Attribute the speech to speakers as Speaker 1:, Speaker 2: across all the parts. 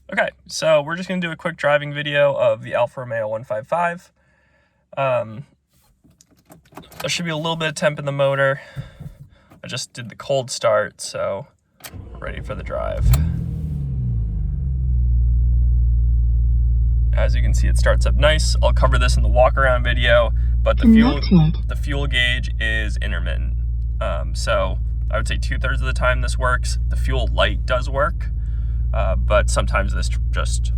Speaker 1: Okay, so we're just going to do a quick driving video of the Alfa Romeo 155. There should be a little bit of temp in the motor. I just did the cold start, so we're ready for the drive. As you can see, it starts up nice. I'll cover this in the walk around video, but the fuel gauge is intermittent. So I would say 2/3 of the time this works. The fuel light does work, but sometimes this just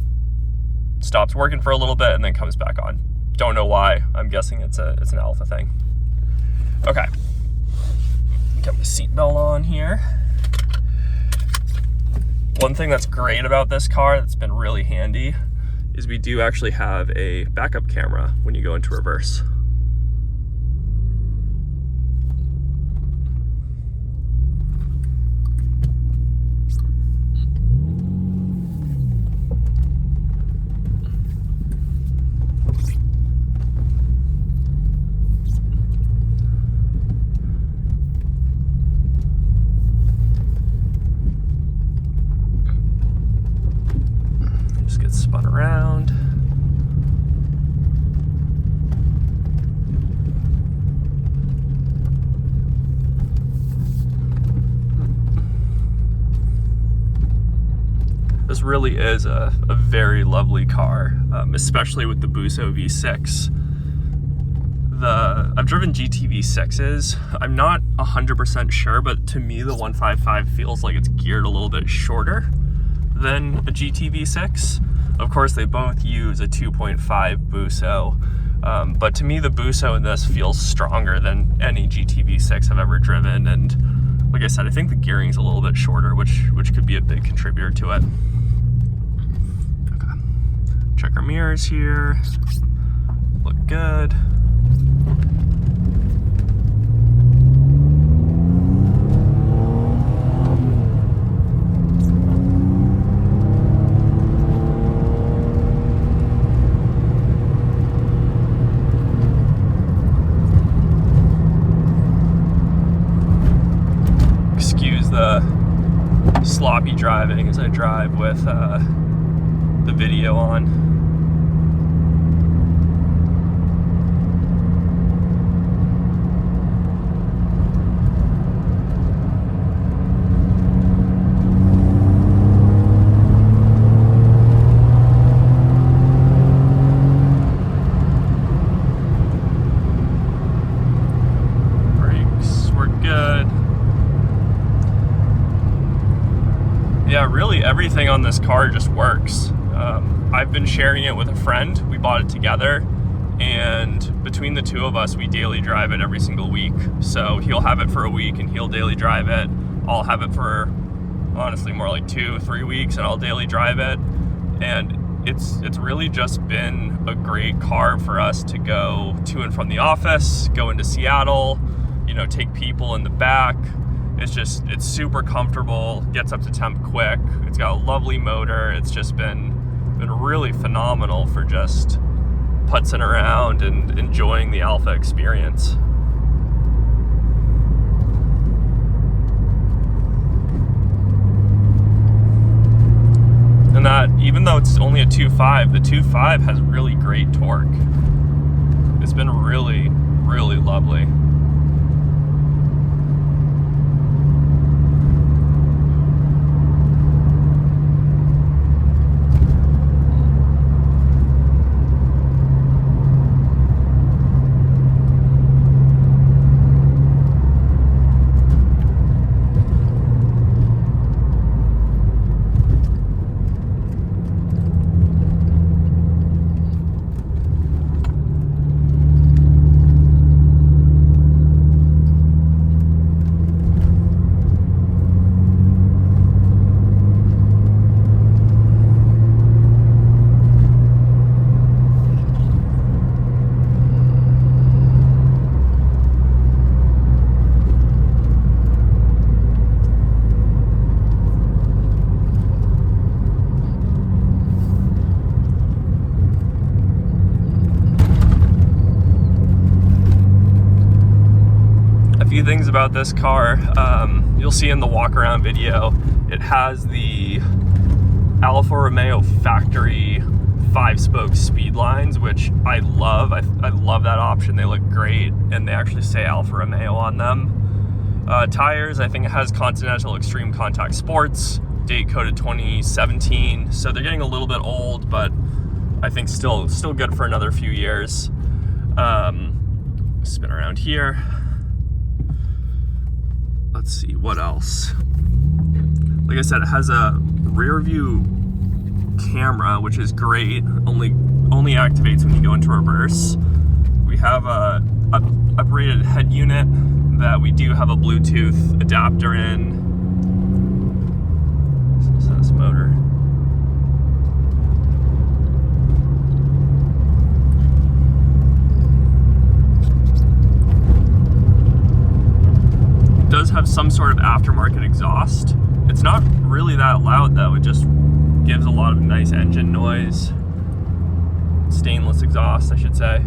Speaker 1: stops working for a little bit and then comes back on. Don't know why. I'm guessing it's an Alfa thing. Okay, got my seatbelt on here. One thing that's great about this car that's been really handy is we do actually have a backup camera when you go into reverse. Just get spun around. This really is a very lovely car, especially with the Busso V6. I've driven GT V6s. I'm not 100% sure, but to me the 155 feels like it's geared a little bit shorter than a GT V6. Of course, they both use a 2.5 Busso, but to me the Busso in this feels stronger than any GT V6 I've ever driven. And like I said, I think the gearing's a little bit shorter, which could be a big contributor to it. Okay. Check our mirrors here. Look good. The sloppy driving as I drive with the video on. Brakes, we're good. Yeah, really everything on this car just works. I've been sharing it with a friend. We bought it together, and between the two of us, we daily drive it every single week. So he'll have it for a week and he'll daily drive it. I'll have it for, honestly, more like 2-3 weeks and I'll daily drive it. And it's really just been a great car for us to go to and from the office, go into Seattle, you know, take people in the back. It's super comfortable, gets up to temp quick. It's got a lovely motor. It's just been really phenomenal for just putzing around and enjoying the Alfa experience. And that, even though it's only a 2.5, the 2.5 has really great torque. It's been really, really lovely. few things about this car. You'll see in the walk around video, it has the Alfa Romeo factory 5-spoke speed lines, which I love. I love that option. They look great, and they actually say Alfa Romeo on them. Tires, I think it has Continental Extreme Contact Sports, date coded 2017, so they're getting a little bit old, but I think still good for another few years. Spin around here. Let's see what else. Like I said, it has a rear view camera, which is great. Only activates when you go into reverse. We have a uprated head unit that we do have a Bluetooth adapter in. So this motor. It does have some sort of aftermarket exhaust. It's not really that loud though. It just gives a lot of nice engine noise. Stainless exhaust, I should say.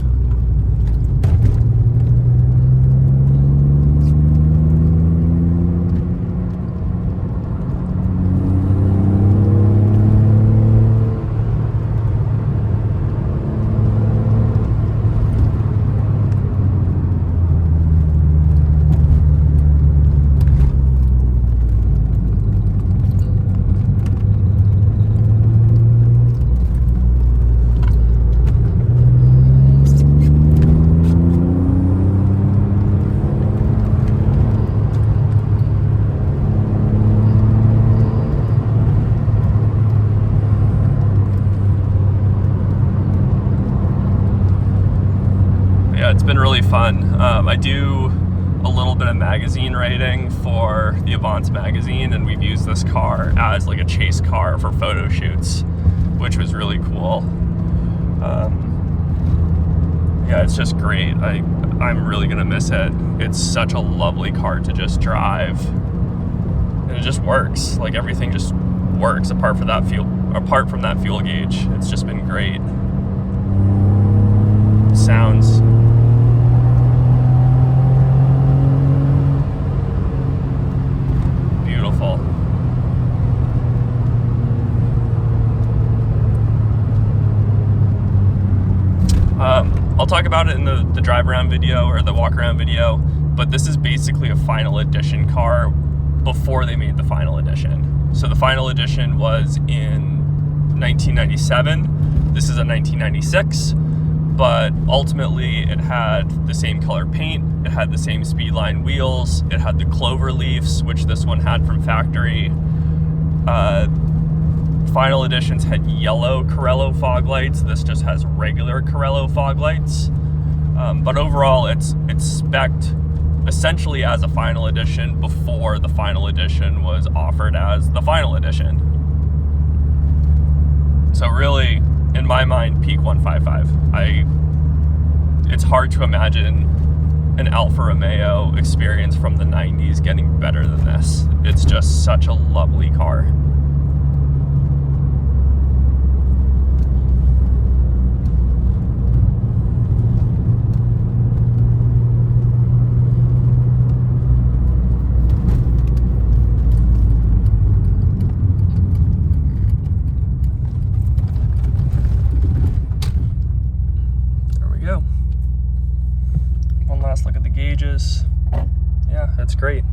Speaker 1: It's been really fun. I do a little bit of magazine writing for the Avance magazine, and we've used this car as like a chase car for photo shoots, which was really cool. Yeah, it's just great. I'm really gonna miss it. It's such a lovely car to just drive, and it just works. Like everything just works apart from that fuel gauge. It's just been great. Sounds beautiful. I'll talk about it in the drive around video or the walk around video, but this is basically a final edition car before they made the final edition. So the final edition was in 1997. This is a 1996, but ultimately it had the same color paint, it had the same Speedline wheels, it had the clover leafs, which this one had from factory. Final editions had yellow Corello fog lights. This just has regular Corello fog lights. But overall, it's spec'd essentially as a final edition before the final edition was offered as the final edition. So really, in my mind, peak 155. It's hard to imagine an Alfa Romeo experience from the 90s getting better than this. It's just such a lovely car. Look at the gauges. Yeah, it's great.